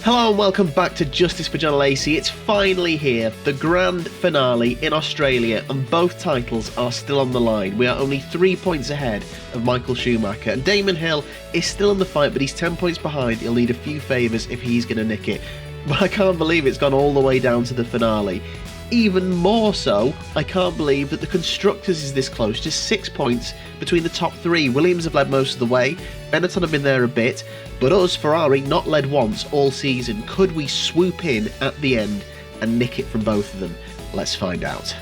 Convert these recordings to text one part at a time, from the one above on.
Hello and welcome back to Justice for Jean Alesi. It's finally here, the grand finale in Australia, and both titles are still on the line. We are only 3 points ahead of Michael Schumacher, and Damon Hill is still in the fight, but he's 10 points behind. He'll need a few favours if he's going to nick it. But I can't believe it's gone all the way down to the finale. Even more so, I can't believe that the Constructors is this close, just 6 points between the top three. Williams have led most of the way, Benetton have been there a bit, but us, Ferrari, not led once all season. Could we swoop in at the end and nick it from both of them? Let's find out.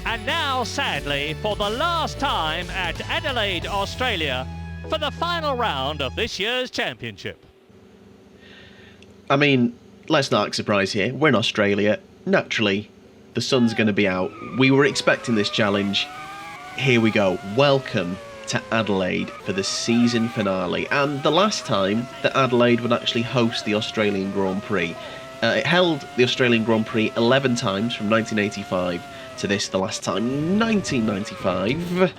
And now, sadly, for the last time at Adelaide, Australia, for the final round of this year's championship. I mean, let's not act surprised here. We're in Australia. Naturally, the sun's going to be out. We were expecting this challenge. Here we go. Welcome to Adelaide for the season finale, and the last time that Adelaide would actually host the Australian Grand Prix. It held the Australian Grand Prix 11 times from 1985 to this, the last time, 1995.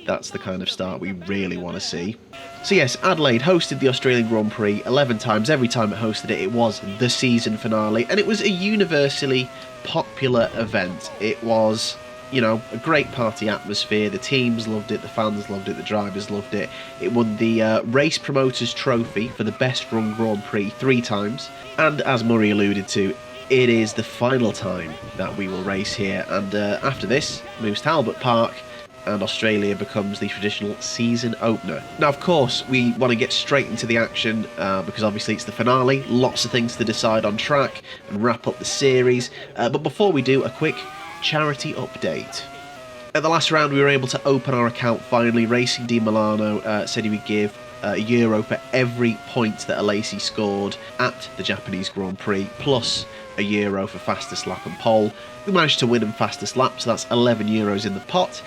That's the kind of start we really want to see. So yes, Adelaide hosted the Australian Grand Prix 11 times. Every time it hosted it, it was the season finale, and it was a universally popular event. It was, you know, a great party atmosphere. The teams loved it, the fans loved it, the drivers loved it. It won the Race Promoters Trophy for the best run Grand Prix 3 times. And as Murray alluded to, it is the final time that we will race here. And after this, moves to Albert Park, and Australia becomes the traditional season opener. Now, of course, we want to get straight into the action because obviously it's the finale. Lots of things to decide on track and wrap up the series. But before we do, a quick charity update. At the last round, we were able to open our account finally. Racing Di Milano said he would give €1 for every point that Alesi scored at the Japanese Grand Prix, plus €1 for fastest lap and pole. We managed to win in fastest lap, so that's €11 in the pot.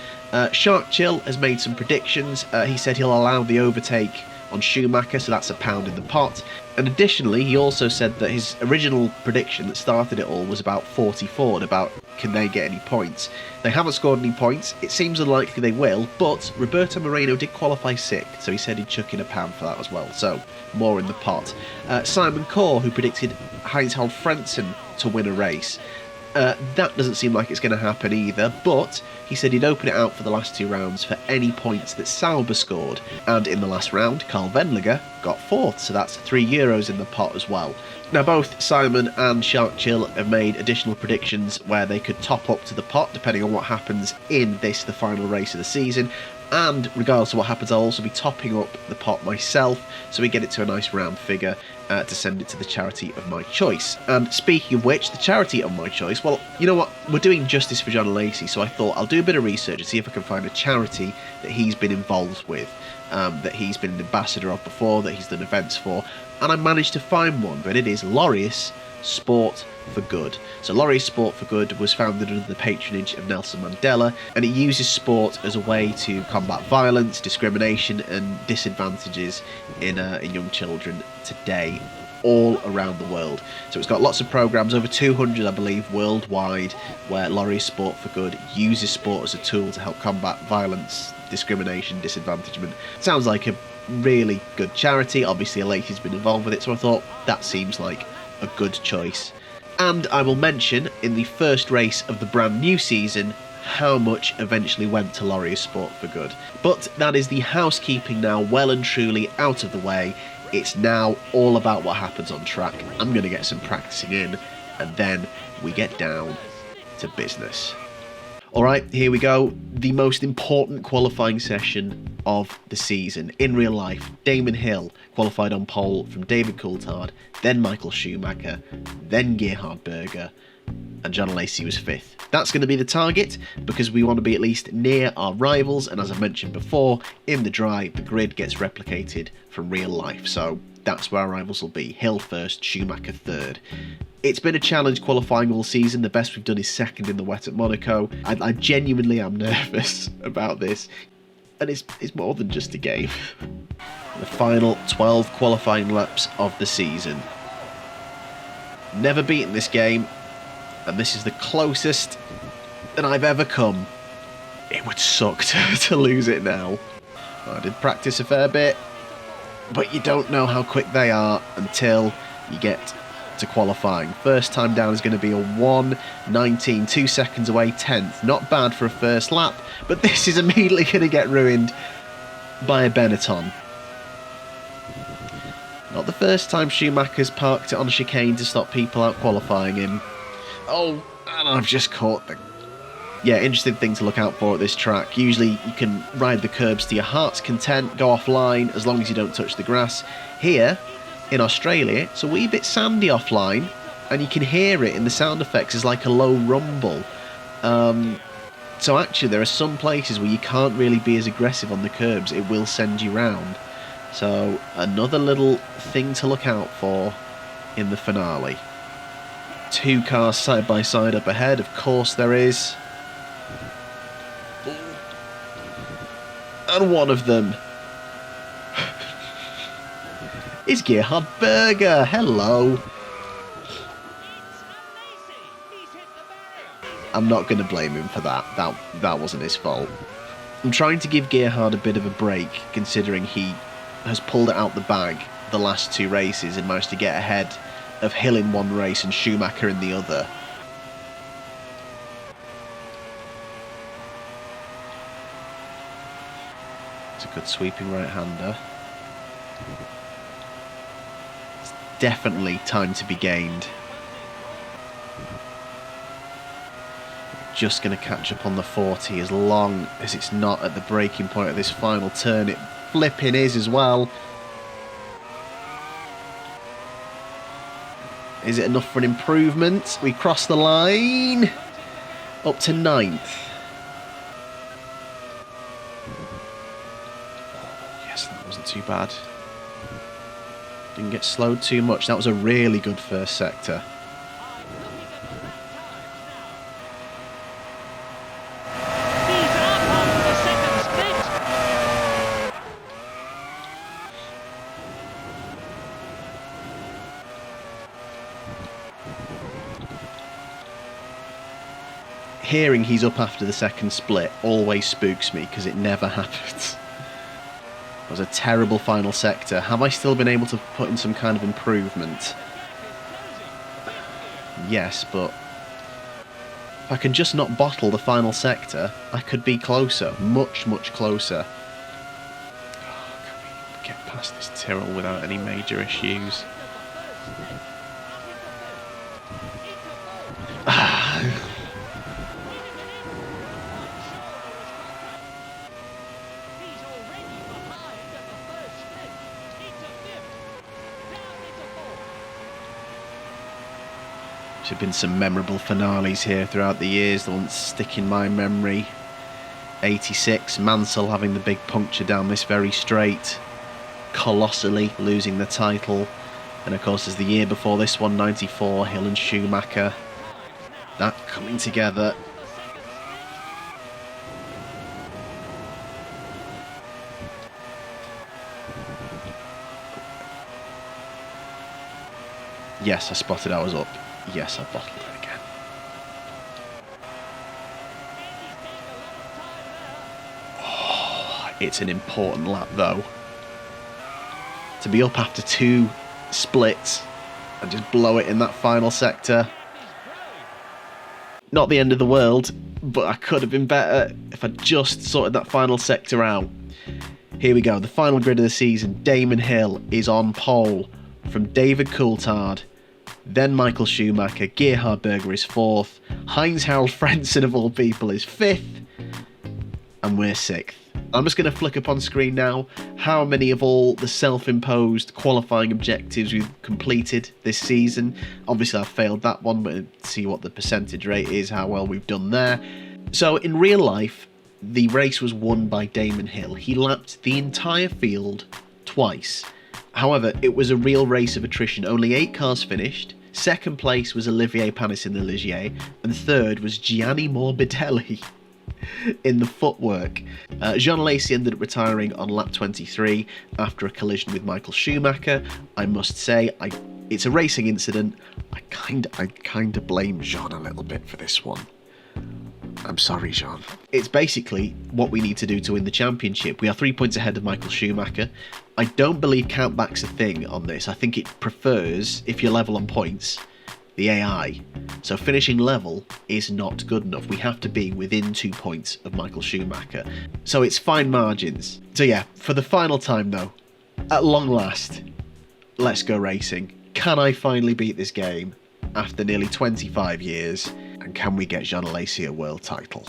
Shark Chill has made some predictions. He said he'll allow the overtake on Schumacher, so that's £1 in the pot. And additionally, he also said that his original prediction that started it all was about 44, about can they get any points. They haven't scored any points. It seems unlikely they will, but Roberto Moreno did qualify sick, so he said he'd chuck in £1 for that as well, so more in the pot. Simon Core, who predicted Heinz-Harald to win a race. That doesn't seem like it's going to happen either, but he said he'd open it out for the last 2 rounds for any points that Sauber scored. And in the last round, Carl Wendlinger got 4th, so that's €3 in the pot as well. Now, both Simon and Shark Chill have made additional predictions where they could top up to the pot depending on what happens in this, the final race of the season. And regardless of what happens, I'll also be topping up the pot myself, so we get it to a nice round figure to send it to the charity of my choice. And speaking of which, the charity of my choice, well, you know what, we're doing Justice for Jean Alesi, so I thought I'll do a bit of research and see if I can find a charity that he's been involved with, that he's been an ambassador of before, that he's done events for, and I managed to find one, but it is Laureus Sport for Good. So Laureus Sport for Good was founded under the patronage of Nelson Mandela, and it uses sport as a way to combat violence, discrimination and disadvantages in young children today all around the world. So it's got lots of programs, over 200 I believe worldwide, where Laureus Sport for Good uses sport as a tool to help combat violence, discrimination, disadvantagement. Sounds like a really good charity. Obviously Alesi's been involved with it, so I thought that seems like a good choice. And I will mention in the first race of the brand new season how much eventually went to Laureus Sport for Good. But that is the housekeeping now well and truly out of the way. It's now all about what happens on track. I'm going to get some practicing in, and then we get down to business. Alright, here we go. The most important qualifying session of the season. In real life, Damon Hill qualified on pole from David Coulthard, then Michael Schumacher, then Gerhard Berger, and Jean Alesi was 5th. That's going to be the target because we want to be at least near our rivals, and as I mentioned before, in the dry, the grid gets replicated from real life, so that's where our rivals will be. Hill 1st, Schumacher 3rd. It's been a challenge qualifying all season. The best we've done is 2nd in the wet at Monaco. I genuinely am nervous about this, and it's more than just a game. The final 12 qualifying laps of the season. Never beaten this game, and this is the closest that I've ever come. It would suck to lose it now. I did practice a fair bit. but you don't know how quick they are until you get to qualifying. First time down is going to be a 1:19, 2 seconds away, 10th. Not bad for a first lap, but this is immediately going to get ruined by a Benetton. Not the first time Schumacher's parked it on a chicane to stop people out qualifying him. Oh, and I've just caught the... Yeah, interesting thing to look out for at this track. Usually you can ride the curbs to your heart's content, go offline as long as you don't touch the grass. Here, in Australia, it's a wee bit sandy offline, and you can hear it in the sound effects as like a low rumble. So actually there are some places where you can't really be as aggressive on the curbs, it will send you round. So another little thing to look out for in the finale. 2 cars side by side up ahead, of course there is. And one of them is Gerhard Berger. Hello. I'm not going to blame him for that. That wasn't his fault. I'm trying to give Gerhard a bit of a break, considering he has pulled it out the bag the last 2 races and managed to get ahead of Hill in one race and Schumacher in the other. It's a good sweeping right-hander. It's definitely time to be gained. Just going to catch up on the 40 as long as it's not at the breaking point of this final turn. It flipping is as well. Is it enough for an improvement? We cross the line. Up to 9th. Yes, that wasn't too bad. Didn't get slowed too much. That was a really good first sector. Hearing he's up after the second split always spooks me because it never happens. It was a terrible final sector. Have I still been able to put in some kind of improvement? Yes, but if I can just not bottle the final sector, I could be closer, much, much closer. Oh, can we get past this Tyrrell without any major issues? There have been some memorable finales here throughout the years. The ones stick in my memory. 86, Mansell having the big puncture down this very straight, colossally losing the title. And of course, as the year before this one, 94, Hill and Schumacher. That coming together. Yes, I spotted I was up. Yes, I bottled it again. Oh, it's an important lap though. To be up after 2 splits and just blow it in that final sector. Not the end of the world, but I could have been better if I just sorted that final sector out. Here we go, the final grid of the season. Damon Hill is on pole from David Coulthard. Then Michael Schumacher, Gerhard Berger is 4th, Heinz-Harald Frentzen of all people is 5th, and we're 6th. I'm just going to flick up on screen now how many of all the self-imposed qualifying objectives we've completed this season. Obviously I've failed that one, but see what the percentage rate is, how well we've done there. So in real life, the race was won by Damon Hill. He lapped the entire field twice. However, it was a real race of attrition. Only 8 cars finished. Second place was Olivier Panis in the Ligier, and third was Gianni Morbidelli in the footwork. Jean Alesi ended up retiring on lap 23 after a collision with Michael Schumacher. I must say, it's a racing incident. I kind of blame Jean a little bit for this one. I'm sorry, Jean. It's basically what we need to do to win the championship. We are 3 points ahead of Michael Schumacher. I don't believe countback's a thing on this. I think it prefers, if you're level on points, the AI. So finishing level is not good enough. We have to be within 2 points of Michael Schumacher. So it's fine margins. So yeah, for the final time though, at long last, let's go racing. Can I finally beat this game after nearly 25 years? And can we get Jean Alesi a world title?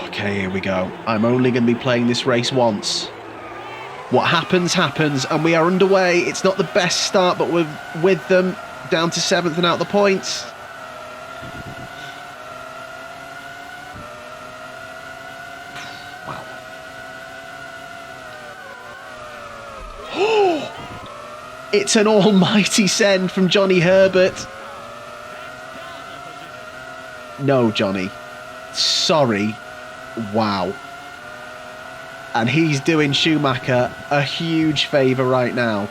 Okay, here we go. I'm only going to be playing this race once. What happens, happens, and we are underway. It's not the best start, but we're with them, down to 7th and out the points. Wow. It's an almighty send from Johnny Herbert. No, Johnny. Sorry. Wow. And he's doing Schumacher a huge favour right now.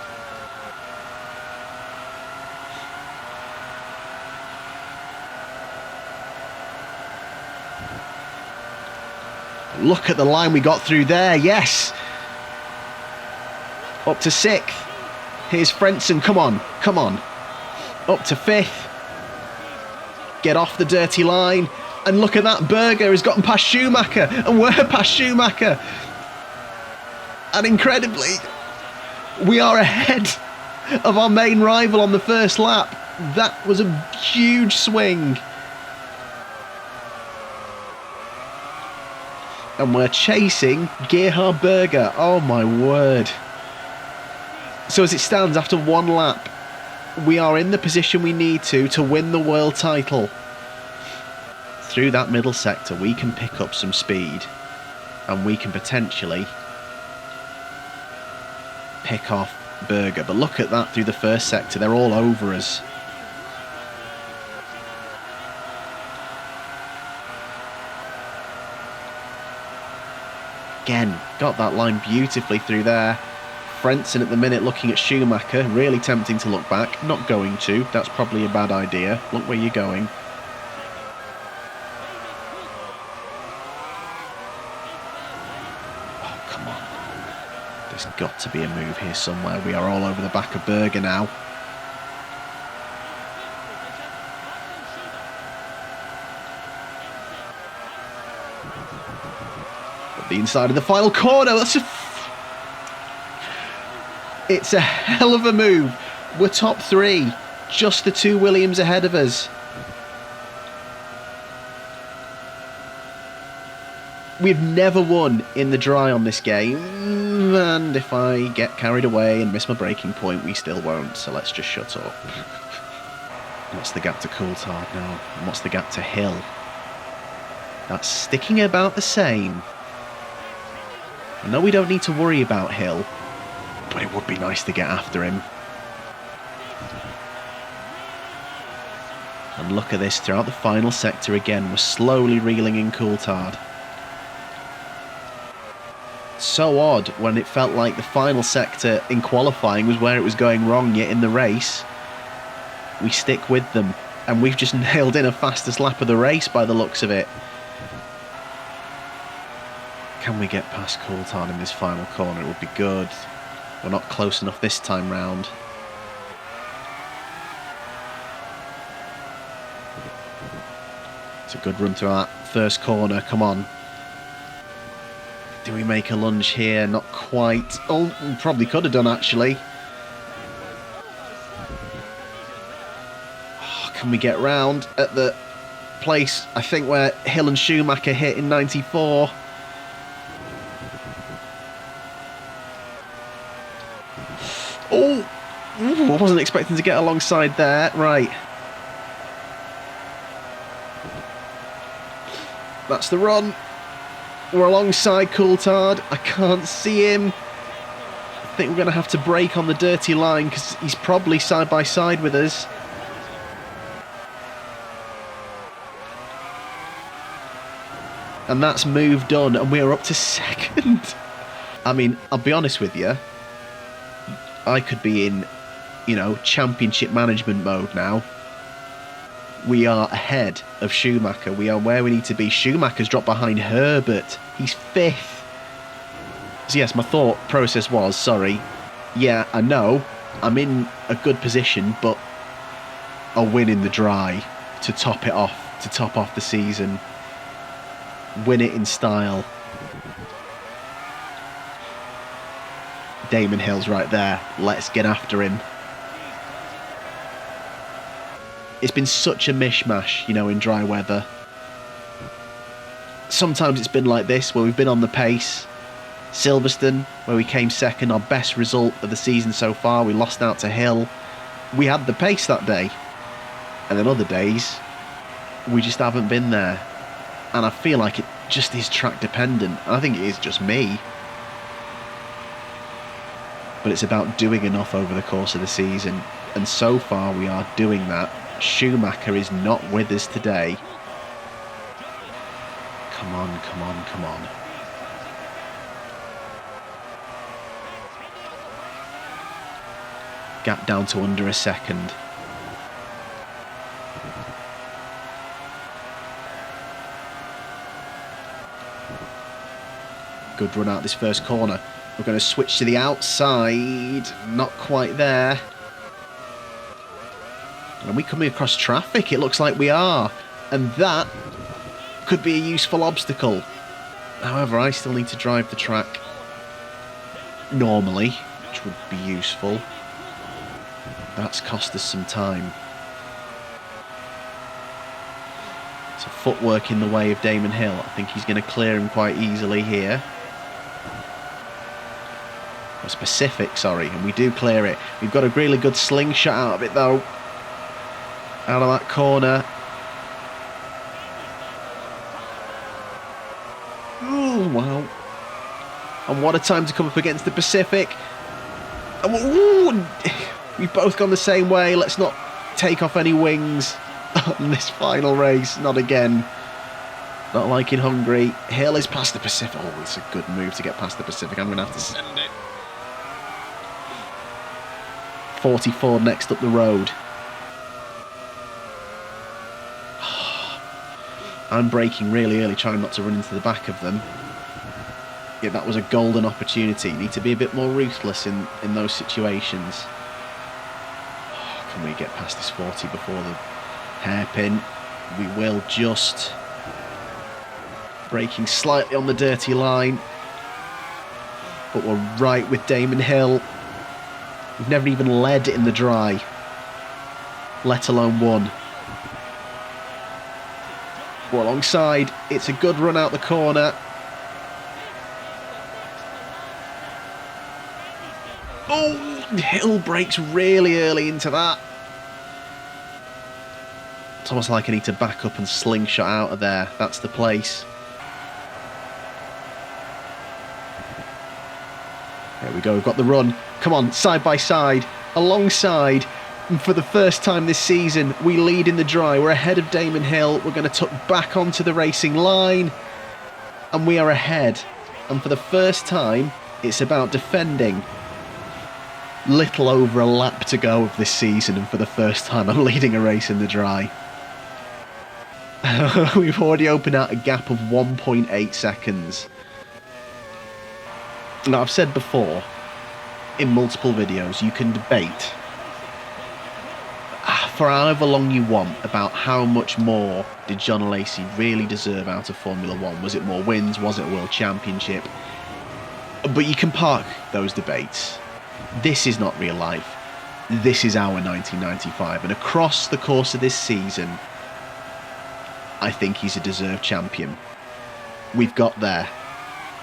Look at the line we got through there, yes! Up to 6th. Here's Frentzen, come on, come on. Up to 5th. Get off the dirty line. And look at that, Berger has gotten past Schumacher, and we're past Schumacher. And incredibly, we are ahead of our main rival on the first lap. That was a huge swing. And we're chasing Gerhard Berger. Oh my word. So as it stands, after 1 lap, we are in the position we need to win the world title. Through that middle sector, we can pick up some speed, and we can potentially pick off Berger. But look at that through the first sector, they're all over us. Again, got that line beautifully through there. Frentzen at the minute looking at Schumacher, really tempting to look back. Not going to, that's probably a bad idea. Look where you're going. Oh, come on. There's got to be a move here somewhere. We are all over the back of Berger now. At the inside of the final corner, that's it's a hell of a move. We're top 3, just the 2 Williams ahead of us. We've never won in the dry on this game, and if I get carried away and miss my breaking point, we still won't, so let's just shut up. What's the gap to Coulthard now? And what's the gap to Hill? That's sticking about the same. I know we don't need to worry about Hill, but it would be nice to get after him. And look at this, throughout the final sector again, we're slowly reeling in Coulthard. So odd when it felt like the final sector in qualifying was where it was going wrong, yet in the race, we stick with them. And we've just nailed in a fastest lap of the race by the looks of it. Can we get past Coulthard in this final corner? It would be good. We're not close enough this time round. It's a good run through that first corner, come on. Do we make a lunge here? Not quite. Oh, we probably could have done actually. Oh, can we get round at the place, I think, where Hill and Schumacher hit in 94? Oh, I wasn't expecting to get alongside there. Right. That's the run. We're alongside Coulthard. I can't see him. I think we're going to have to brake on the dirty line because he's probably side by side with us. And that's move done, and we're up to 2nd. I mean, I'll be honest with you. I could be in, you know, championship management mode now. we are ahead of Schumacher. We are where we need to be. Schumacher's dropped behind Herbert. He's 5th. So yes, my thought process was, sorry, yeah, I know I'm in a good position, but a win in the dry to top it off, to top off the season. Win it in style. Damon Hill's right there. Let's get after him. It's been such a mishmash, you know, in dry weather. Sometimes it's been like this, where we've been on the pace. Silverstone, where we came second, our best result of the season so far. We lost out to Hill. We had the pace that day. And then other days, we just haven't been there. And I feel like it just is track dependent. I think it is just me. But it's about doing enough over the course of the season. And so far we are doing that. Schumacher is not with us today. Come on, come on, come on. Gap down to under a second. Good run out this first corner. We're going to switch to the outside. Not quite there. And are we coming across traffic? It looks like we are. And that could be a useful obstacle. However, I still need to drive the track normally, which would be useful. That's cost us some time. So footwork in the way of Damon Hill. I think he's going to clear him quite easily here. It's Pacific, sorry, and we do clear it. We've got a really good slingshot out of it, though. Out of that corner. Ooh, wow. And what a time to come up against the Pacific. Ooh, we've both gone the same way. Let's not take off any wings on this final race. Not again. Not like in Hungary. Hill is past the Pacific. Oh, it's a good move to get past the Pacific. I'm going to have to send it. 44 next up the road. I'm braking really early, trying not to run into the back of them. Yeah, that was a golden opportunity. You need to be a bit more ruthless in those situations. Can we get past this 40 before the hairpin? We will, just braking slightly on the dirty line. But we're right with Damon Hill. We've never even led in the dry, let alone won. We're alongside. It's a good run out the corner. Oh, Hill brakes really early into that. It's almost like I need to back up and slingshot out of there. That's the place. There we go, we've got the run. Come on, side by side, alongside. And for the first time this season, we lead in the dry. We're ahead of Damon Hill. We're going to tuck back onto the racing line. And we are ahead. And for the first time, it's about defending. Little over a lap to go of this season, and for the first time, I'm leading a race in the dry. We've already opened out a gap of 1.8 seconds. Now, I've said before, in multiple videos, you can debate for however long you want about how much more did Jean Alesi really deserve out of Formula 1. Was it more wins? Was it a World Championship? But you can park those debates. This is not real life. This is our 1995. And across the course of this season, I think he's a deserved champion. We've got there.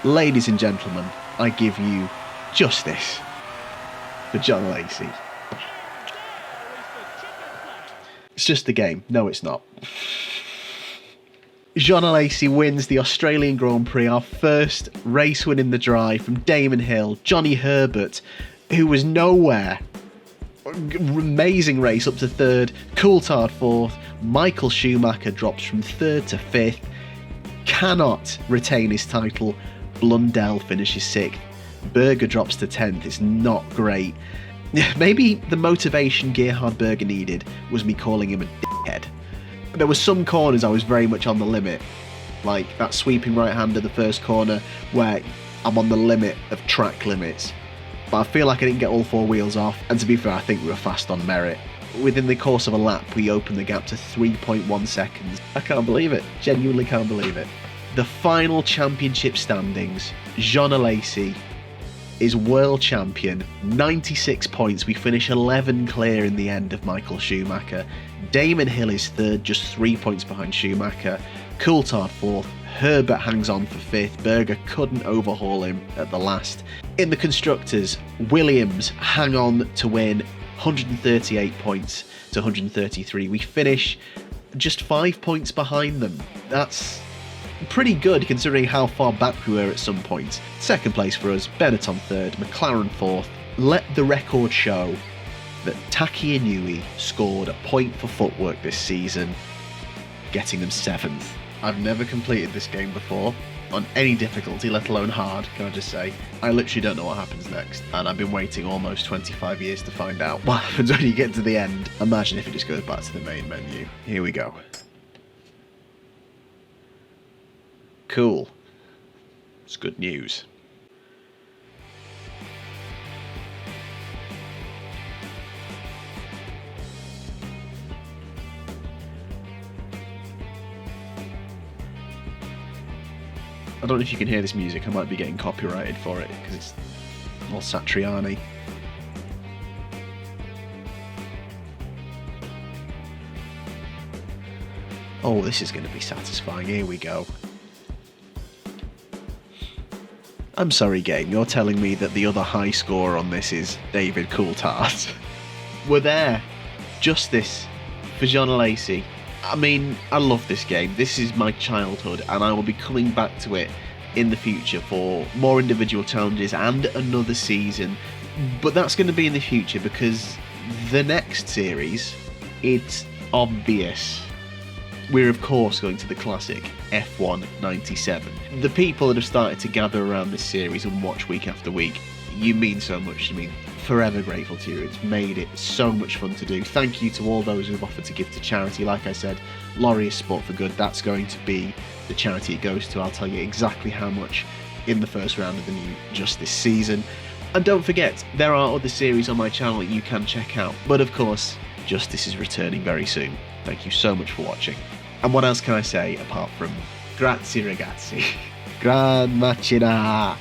Ladies and gentlemen, I give you justice for Jean Alesi. It's just a game. No, it's not. Jean Alesi wins the Australian Grand Prix, our first race win in the dry from Damon Hill. Johnny Herbert, who was nowhere. Amazing race up to third. Coulthard fourth. Michael Schumacher drops from third to fifth. Cannot retain his title. Blundell finishes sixth. Berger drops to 10th. It's not great. Maybe the motivation Gerhard Berger needed was me calling him a dickhead. There were some corners I was very much on the limit, like that sweeping right hand of the first corner where I'm on the limit of track limits. But I feel like I didn't get all 4 wheels off, and to be fair, I think we were fast on merit. Within the course of a lap, we opened the gap to 3.1 seconds. I can't believe it. Genuinely can't believe it. The final championship standings, Jean Alesi is world champion, 96 points. We finish 11 clear in the end of Michael Schumacher. Damon Hill is third, just 3 points behind Schumacher. Coulthard fourth. Herbert hangs on for fifth. Berger couldn't overhaul him at the last. In the constructors, Williams hang on to win, 138 points to 133. We finish just 5 points behind them. That's pretty good considering how far back we were at some points. Second place for us, Benetton third, McLaren fourth. Let the record show that Taki Inui scored a point for footwork this season, getting them 7th. I've never completed this game before, on any difficulty, let alone hard, can I just say. I literally don't know what happens next, and I've been waiting almost 25 years to find out what happens when you get to the end. Imagine if it just goes back to the main menu. Here we go. Cool. It's good news. I don't know if you can hear this music, I might be getting copyrighted for it because it's all Satriani. Oh, this is going to be satisfying. Here we go. I'm sorry, game, you're telling me that the other high scorer on this is David Coulthard. We're there. Justice for Jean Alesi. I mean, I love this game. This is my childhood, and I will be coming back to it in the future for more individual challenges and another season. But that's going to be in the future because the next series, it's obvious. We're of course going to the classic F1 97. The people that have started to gather around this series and watch week after week, you mean so much to me. Forever grateful to you. It's made it so much fun to do. Thank you to all those who've offered to give to charity. Like I said, Laureus Sport for Good, that's going to be the charity it goes to. I'll tell you exactly how much in the first round of the new Justice season. And don't forget, there are other series on my channel that you can check out. But of course, Justice is returning very soon. Thank you so much for watching. And what else can I say apart from grazie ragazzi? Gran macchina!